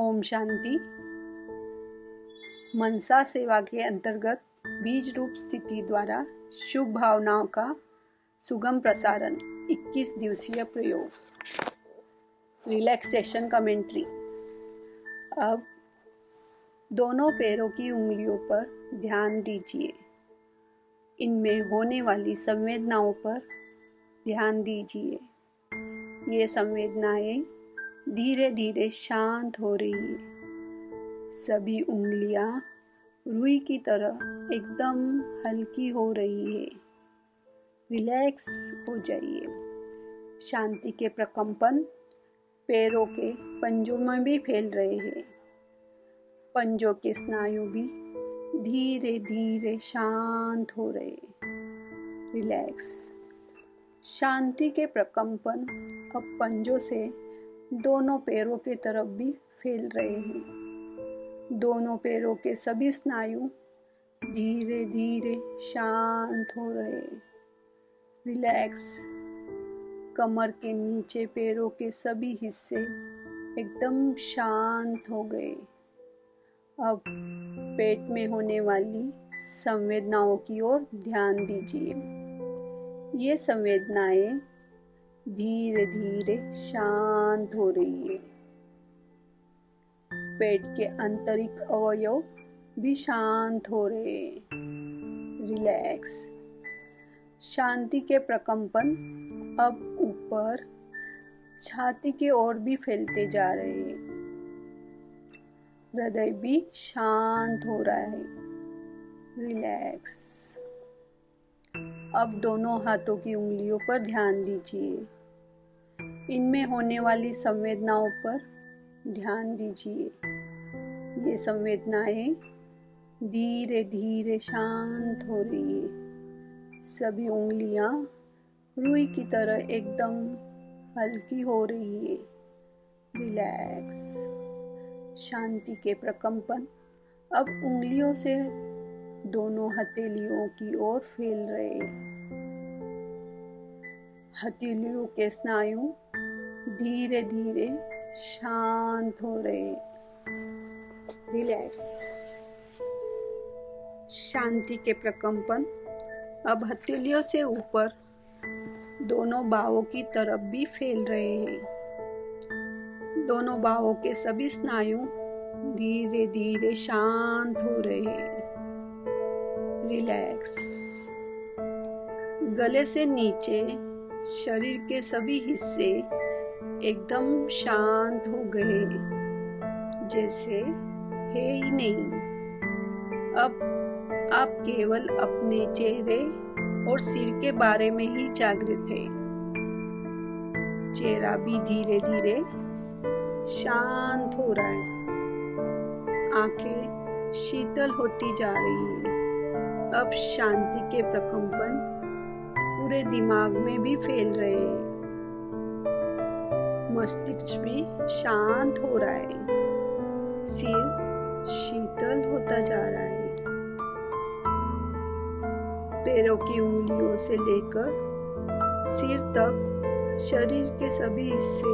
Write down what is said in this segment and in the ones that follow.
ओम शांति। मनसा सेवा के अंतर्गत बीज रूप स्थिति द्वारा शुभ भावनाओं का सुगम प्रसारण 21 दिवसीय प्रयोग। Relaxation commentary. अब दोनों पैरों की उंगलियों पर ध्यान दीजिए। इनमें होने वाली संवेदनाओं पर ध्यान दीजिए। ये संवेदनाएं धीरे धीरे शांत हो रही है। सभी उंगलियां रुई की तरह एकदम हल्की हो रही है। रिलैक्स हो जाइए। शांति के प्रकंपन पैरों के पंजों में भी फैल रहे हैं। पंजों के स्नायु भी धीरे धीरे शांत हो रहे हैं। रिलैक्स। शांति के प्रकंपन अब पंजों से दोनों पैरों की तरफ भी फैल रहे हैं। दोनों पैरों के सभी स्नायु धीरे धीरे शांत हो रहे हैं। रिलैक्स। कमर के नीचे पैरों के सभी हिस्से एकदम शांत हो गए। अब पेट में होने वाली संवेदनाओं की ओर ध्यान दीजिए। ये संवेदनाएं धीरे धीरे शांत हो रही है। पेट के आंतरिक अवयव भी शांत हो रहे हैं। रिलैक्स। शांति के प्रकंपन अब ऊपर छाती की ओर भी फैलते जा रहे हैं। हृदय भी शांत हो रहा है। रिलैक्स। अब दोनों हाथों की उंगलियों पर ध्यान दीजिए। इनमें होने वाली संवेदनाओं पर ध्यान दीजिए। ये संवेदनाएं धीरे धीरे शांत हो रही है। सभी उंगलियां रुई की तरह एकदम हल्की हो रही है। रिलैक्स। शांति के प्रकंपन अब उंगलियों से दोनों हथेलियों की ओर फैल रहे हैं। हथेलियों के स्नायु धीरे धीरे शांत हो रहे हैं। रिलैक्स। शांति के प्रकंपन अब हथेलियों से ऊपर दोनों बाहों की तरफ भी फैल रहे हैं। दोनों बाहों के सभी स्नायु धीरे धीरे शांत हो रहे हैं। रिलैक्स। गले से नीचे शरीर के सभी हिस्से एकदम शांत हो गए, जैसे है ही नहीं। अब आप केवल अपने चेहरे और सिर के बारे में ही जागृत है। चेहरा भी धीरे धीरे शांत हो रहा है। आंखें शीतल होती जा रही है। अब शांति के प्रकंपन पूरे दिमाग में भी फैल रहे हैं। मस्तिष्क भी शांत हो रहा है। सिर शीतल होता जा रहा है। पैरों की उंगलियों से लेकर सिर तक शरीर के सभी हिस्से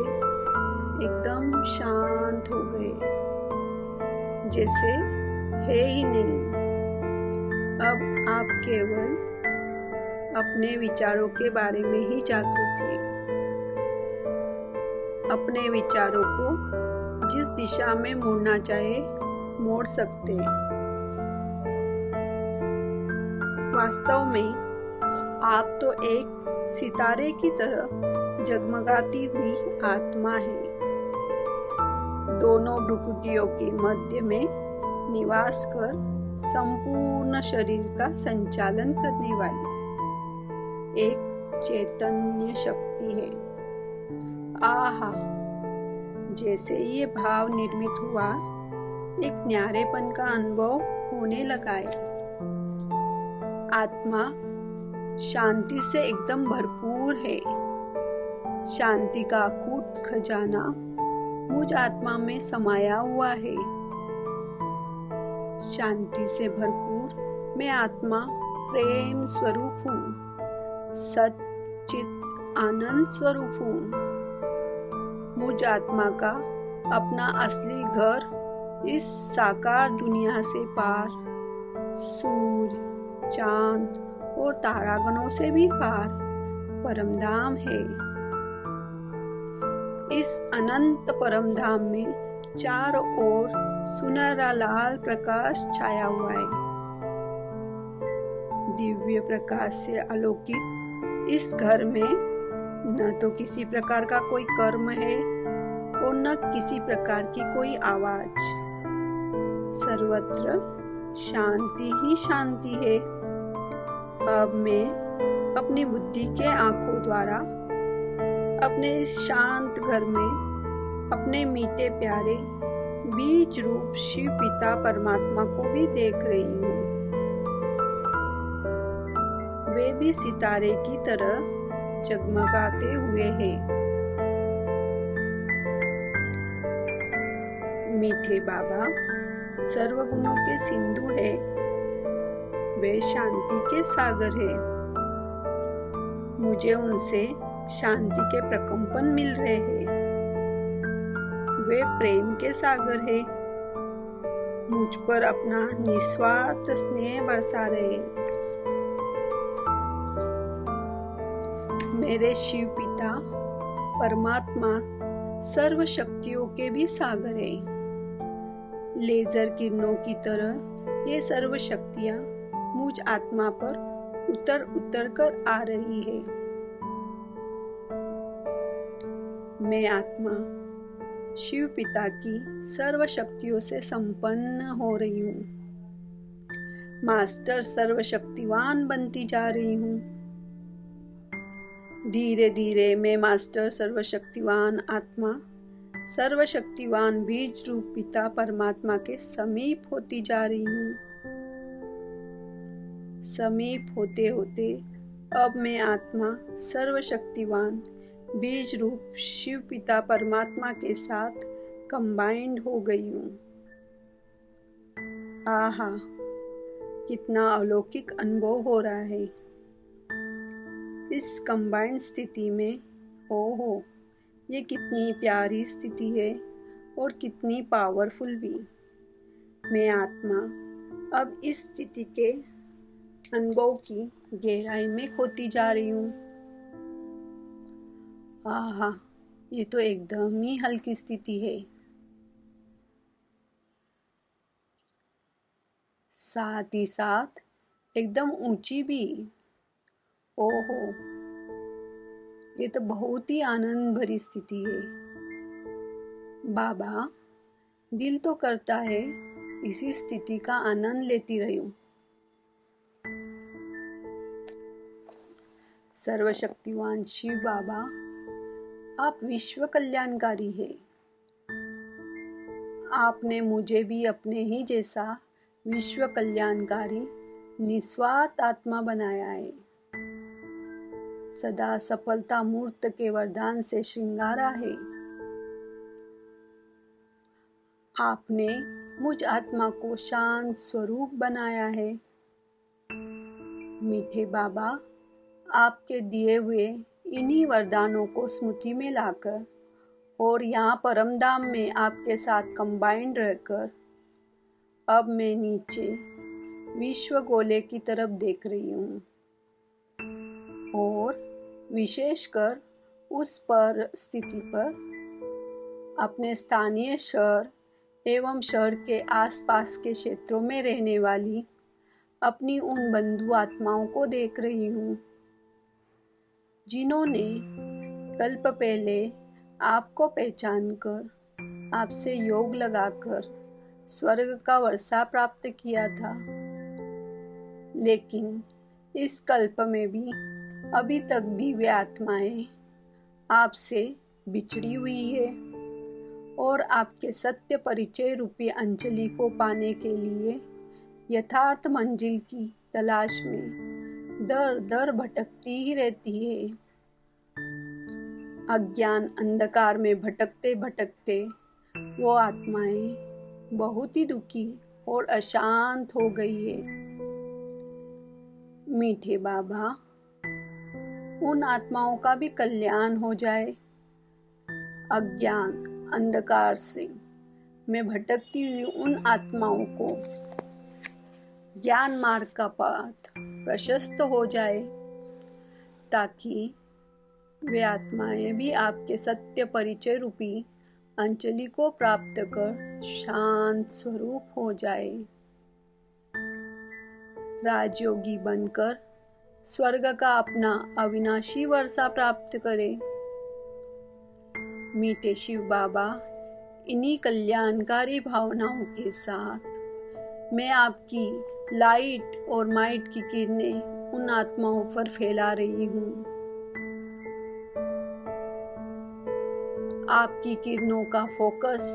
एकदम शांत हो गए, जैसे है ही नहीं। अब आप केवल अपने विचारों के बारे में ही जागरूक हैं। अपने विचारों को जिस दिशा में मोड़ना चाहे मोड़ सकते हैं। वास्तव में आप तो एक सितारे की तरह जगमगाती हुई आत्मा है। दोनों भ्रुकुटियों के मध्य में निवास कर संपूर्ण शरीर का संचालन करने वाली एक चैतन्य शक्ति है। आहा, जैसे ये भाव निर्मित हुआ, एक न्यारेपन का अनुभव होने लगा है। आत्मा शांति से एकदम भरपूर है। शांति का अकूट खजाना मुझ आत्मा में समाया हुआ है। शांति से भरपूर मैं आत्मा प्रेम स्वरूप हूँ। सच्चित आनंद स्वरूप हूँ। मुझ आत्मा का अपना असली घर इस साकार दुनिया से पार, सूर्य, चांद और तारागणों से भी पार परमधाम है। इस अनंत परमधाम में चारों ओर सुनहरा लाल प्रकाश छाया हुआ है। दिव्य प्रकाश से आलोकित इस घर में न तो किसी प्रकार का कोई कर्म है और न किसी प्रकार की कोई आवाज। सर्वत्र शांति ही शांति है। अब मैं अपनी बुद्धि के आंखों द्वारा अपने इस शांत घर में अपने मीठे प्यारे बीज रूप शिव पिता परमात्मा को भी देख रही हूँ। वे भी सितारे की तरह जगमगाते हुए हैं। मीठे बाबा सर्वगुणों के सिंधु है। वे शांति के सागर है। मुझे उनसे शांति के प्रकंपन मिल रहे हैं। वे प्रेम के सागर है। मुझ पर अपना निस्वार्थ स्नेह बरसा रहे। मेरे शिव पिता परमात्मा सर्व शक्तियों के भी सागर है। लेजर किरणों की तरह ये सर्व शक्तियां मुझ आत्मा पर उतर उतर कर आ रही है। मैं आत्मा शिव पिता की सर्व शक्तियों से संपन्न हो रही हूँ। मास्टर सर्वशक्तिवान बनती जा रही हूँ। धीरे धीरे मैं मास्टर सर्वशक्तिवान आत्मा सर्वशक्तिवान बीज रूप पिता परमात्मा के समीप होती जा रही हूँ। समीप होते होते अब मैं आत्मा सर्वशक्तिवान बीज रूप शिव पिता परमात्मा के साथ कंबाइंड हो गई हूँ। आहा, कितना अलौकिक अनुभव हो रहा है इस कंबाइंड स्थिति में। ओहो, ये कितनी प्यारी स्थिति है और कितनी पावरफुल भी। मैं आत्मा अब इस स्थिति के अनुभव की गहराई में खोती जा रही हूँ। आहा, ये तो एकदम ही हल्की स्थिति है। साथ ही साथ एकदम ऊंची भी। ओहो, ये तो बहुत ही आनंद भरी स्थिति है। बाबा, दिल तो करता है इसी स्थिति का आनंद लेती रहूं। सर्वशक्तिवान शिव बाबा, आप विश्व कल्याणकारी है। आपने मुझे भी अपने ही जैसा विश्व कल्याणकारी निस्वार्थ आत्मा बनाया है। सदा सफलता मूर्त के वरदान से श्रृंगारा है। आपने मुझ आत्मा को शांत स्वरूप बनाया है। मीठे बाबा, आपके दिए हुए इन्हीं वरदानों को स्मृति में लाकर और यहाँ परमधाम में आपके साथ कंबाइंड रहकर अब मैं नीचे विश्व गोले की तरफ देख रही हूँ और विशेषकर उस पर स्थिति पर अपने स्थानीय शहर एवं शहर के आसपास के क्षेत्रों में रहने वाली अपनी उन बंधु आत्माओं को देख रही हूँ जिन्होंने कल्प पहले आपको पहचानकर आपसे योग लगाकर स्वर्ग का वर्षा प्राप्त किया था। लेकिन इस कल्प में भी अभी तक भी वे आत्माएं आपसे बिछड़ी हुई है और आपके सत्य परिचय रूपी अंजलि को पाने के लिए यथार्थ मंजिल की तलाश में दर दर भटकती ही रहती है। अज्ञान अंधकार में भटकते भटकते वो आत्माएं बहुत ही दुखी और अशांत हो गई है। मीठे बाबा, उन आत्माओं का भी कल्याण हो जाए। अज्ञान अंधकार से में भटकती हुई उन आत्माओं को ज्ञान मार्ग का पथ प्रशस्त हो जाए, ताकि वे आत्माएं भी आपके सत्य परिचय रूपी अंजलि को प्राप्त कर शांत स्वरूप हो जाए, राजयोगी बनकर स्वर्ग का अपना अविनाशी वर्षा प्राप्त करे। मीठे शिव बाबा, इन्हीं कल्याणकारी भावनाओं के साथ मैं आपकी लाइट और माइट की किरणें उन आत्माओं पर फैला रही हूँ। आपकी किरणों का फोकस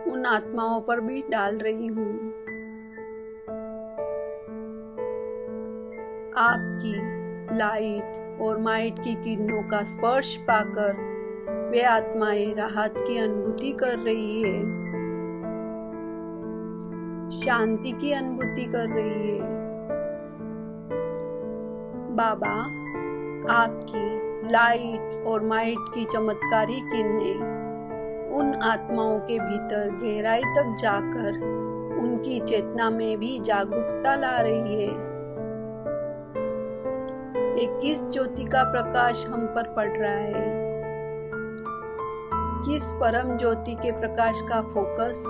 उन आत्माओं पर भी डाल रही हूँ। आपकी लाइट और माइट की किरणों का स्पर्श पाकर वे आत्माएं राहत की अनुभूति कर रही है, शांति की अनुभूति कर रही है। बाबा, आपकी लाइट और माइट की चमत्कारी किरणें उन आत्माओं के भीतर गहराई तक जाकर उनकी चेतना में भी जागरूकता ला रही है। एक किस ज्योति का प्रकाश हम पर पड़ रहा है, किस परम ज्योति के प्रकाश का फोकस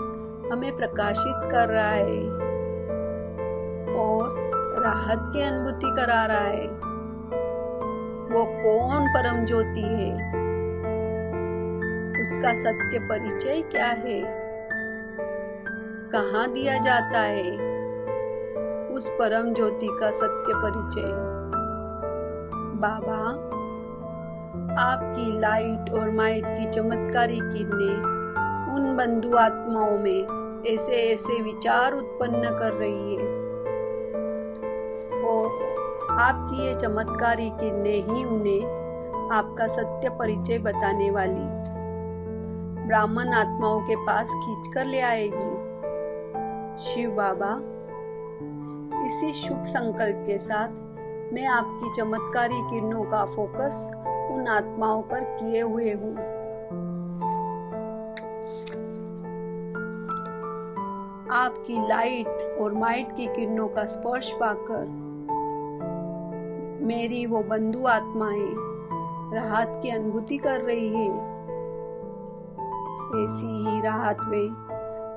हमें प्रकाशित कर रहा है और राहत की अनुभूति करा रहा है। वो कौन परम ज्योति है, उसका सत्य परिचय क्या है, कहाँ दिया जाता है उस परम ज्योति का सत्य परिचय। बाबा, आपकी लाइट और माइट की चमत्कारी किरणें उन बंधु आत्माओं में ऐसे ऐसे विचार उत्पन्न कर रही है और आपकी ये चमत्कारी किरणें ही उन्हें आपका सत्य परिचय बताने वाली ब्राह्मण आत्माओं के पास खींच कर ले आएगी। शिव बाबा, इसी शुभ संकल्प के साथ मैं आपकी चमत्कारी किरणों का फोकस उन आत्माओं पर किए हुए हूँ। आपकी लाइट और माइट की किरणों का स्पर्श पाकर मेरी वो बंधु आत्माएं राहत की अनुभूति कर रही है। ऐसी ही राहत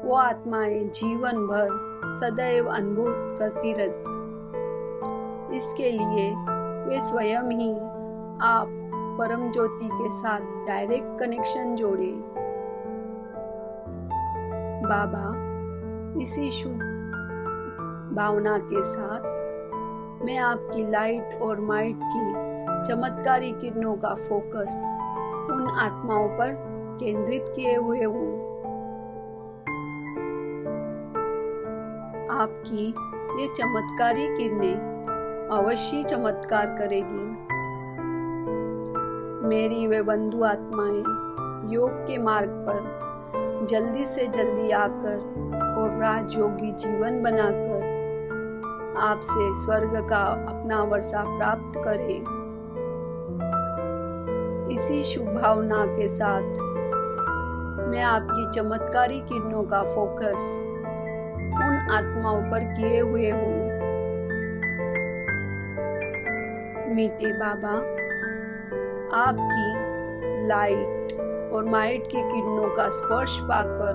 वो आत्माएं जीवन भर सदैव अनुभव करती रहती। इसके लिए वे स्वयं ही आप परम ज्योति के साथ डायरेक्ट कनेक्शन जोड़े। बाबा, इसी शुभ भावना के साथ मैं आपकी लाइट और माइट की चमत्कारी किरणों का फोकस उन आत्माओं पर केंद्रित किए हुए हूँ। आपकी ये चमत्कारी किरणें अवश्य चमत्कार करेगी। मेरी वे बंधु आत्माएं योग के मार्ग पर जल्दी से जल्दी आकर और राजयोगी जीवन बनाकर आपसे स्वर्ग का अपना वर्षा प्राप्त करें। इसी शुभ भावना के साथ मैं आपकी चमत्कारी किरणों का फोकस उन आत्माओं पर किए हुए हूँ। मीठे बाबा, आपकी लाइट और माइट की किरणों का स्पर्श पाकर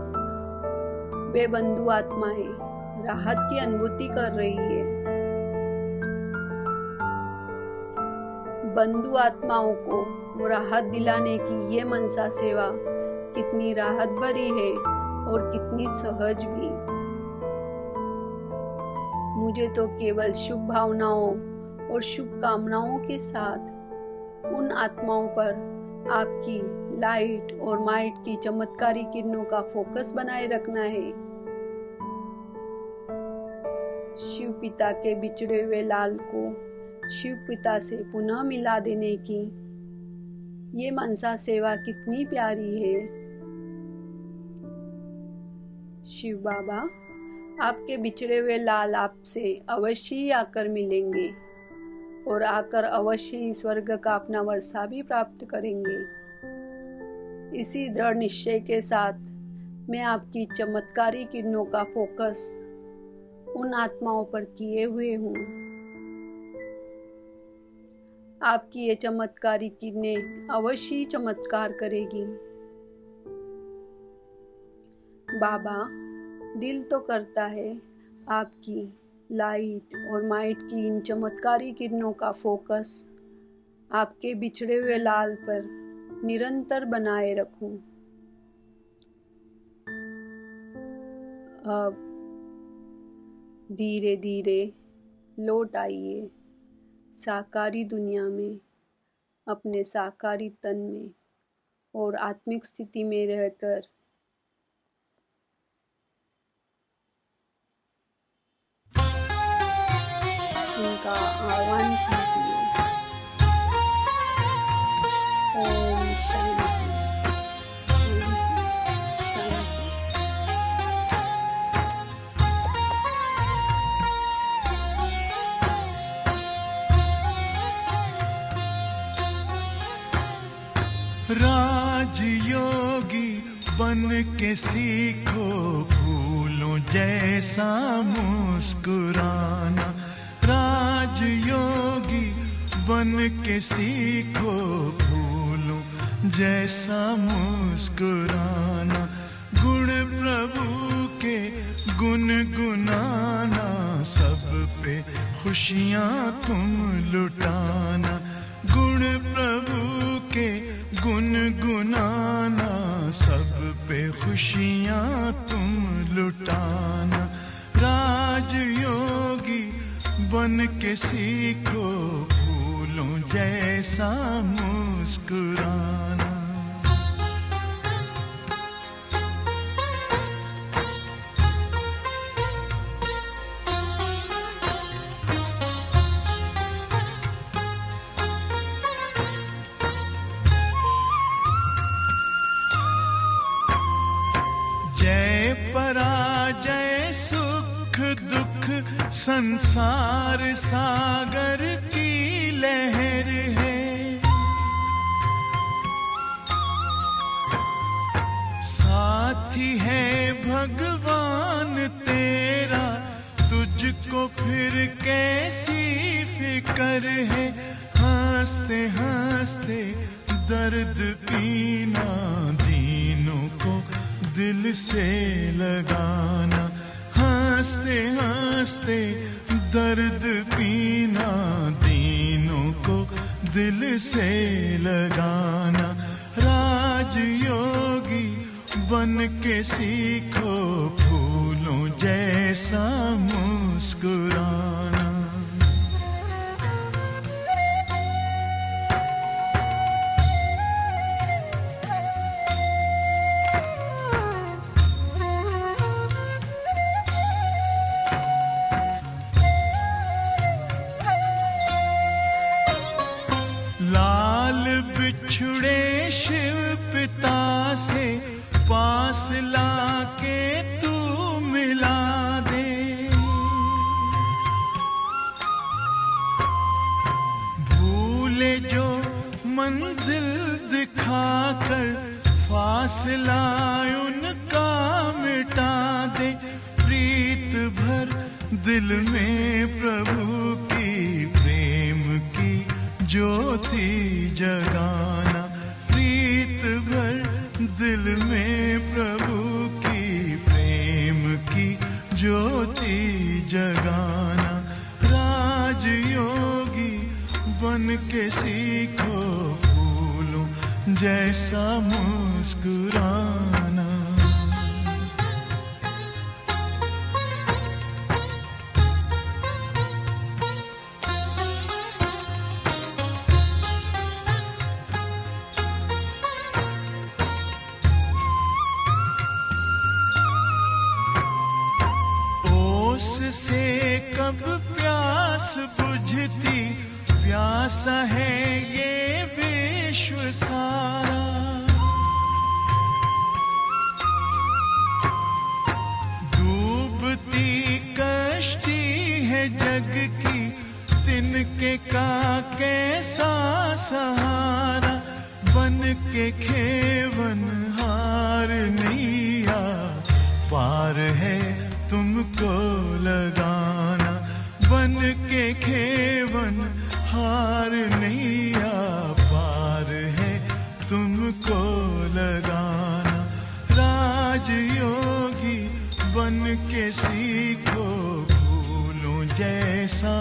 वे बंधु आत्माएं राहत की अनुभूति कर रही है। बंधु आत्माओं को राहत दिलाने की ये मनसा सेवा कितनी राहत भरी है और कितनी सहज भी। मुझे तो केवल शुभ भावनाओं और शुभकामनाओं के साथ उन आत्माओं पर आपकी लाइट और माइट की चमत्कारी किरणों का फोकस बनाए रखना है। शिव पिता के बिछड़े हुए लाल को शिव पिता से पुनः मिला देने की ये मनसा सेवा कितनी प्यारी है। शिव बाबा, आपके बिछड़े हुए लाल आपसे अवश्य ही आकर मिलेंगे और आकर अवश्य ही स्वर्ग का अपना वर्षा भी प्राप्त करेंगे। इसी दृढ़ निश्चय के साथ मैं आपकी चमत्कारी किरणों का फोकस उन आत्माओं पर किए हुए हूँ। आपकी ये चमत्कारी किरणें अवश्य ही चमत्कार करेगी। बाबा, दिल तो करता है आपकी लाइट और माइट की इन चमत्कारी किरणों का फोकस आपके बिछड़े हुए लाल पर निरंतर बनाए रखूं। अब धीरे धीरे लौट आइए साकारी दुनिया में, अपने साकारी तन में और आत्मिक स्थिति में रहकर उनका आह्वान कीजिए। ओम शांति शांति शांति। राजयोगी बन के सीखो फूलों जैसा मुस्कुराना। राजयोगी बन के सीखो फूलों जैसा मुस्कुराना। गुण प्रभु के गुनगुनाना, सब पे खुशियाँ तुम लुटाना। गुण प्रभु के गुनगुनाना, सब पे खुशियाँ तुम लुटाना। राजयोगी बन के सीखो फूलों जैसा मुस्कुराना। जय पराजय सुख दुख संसार सागर की लहर है। साथी है भगवान तेरा, तुझको फिर कैसी फिकर है। हंसते हंसते दर्द पीना, दीनों को दिल से लगाना। हंसते हंसते दर्द पीना, दीनों को दिल से लगाना। राजयोगी बन के सीखो फूलों जैसा मुस्कुराना। लाल बिछुड़े शिव पिता से पास लाके तू मिला दे। भूले जो मंजिल दिखाकर फासला उनका मिटा दे। प्रीत भर दिल में प्रभु की प्रेम की ज्योति जगाना। प्रीत भर दिल में प्रभु की प्रेम की ज्योति जगाना। राजयोगी बन के सीखो फूलों जैसा मुस्कुराना। से कब प्यास बुझती, प्यासा है ये विश्व सारा। डूबती कश्ती है जग की, तिनके का कैसा सहारा। बन के खेवन हार नैया पार है तुमको लगाना, बन के खेवन हार नैया पार है तुमको लगाना। राजयोगी बन के सीखो फूलों जैसा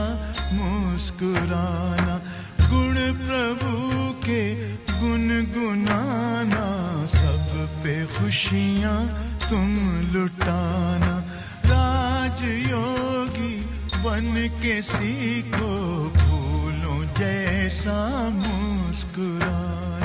मुस्कुराना, गुण प्रभु के गुनगुनाना, सब पे खुशियाँ तुम लुटाना। राजयोगी बन के सीखो फूलों जैसा मुस्कुराना।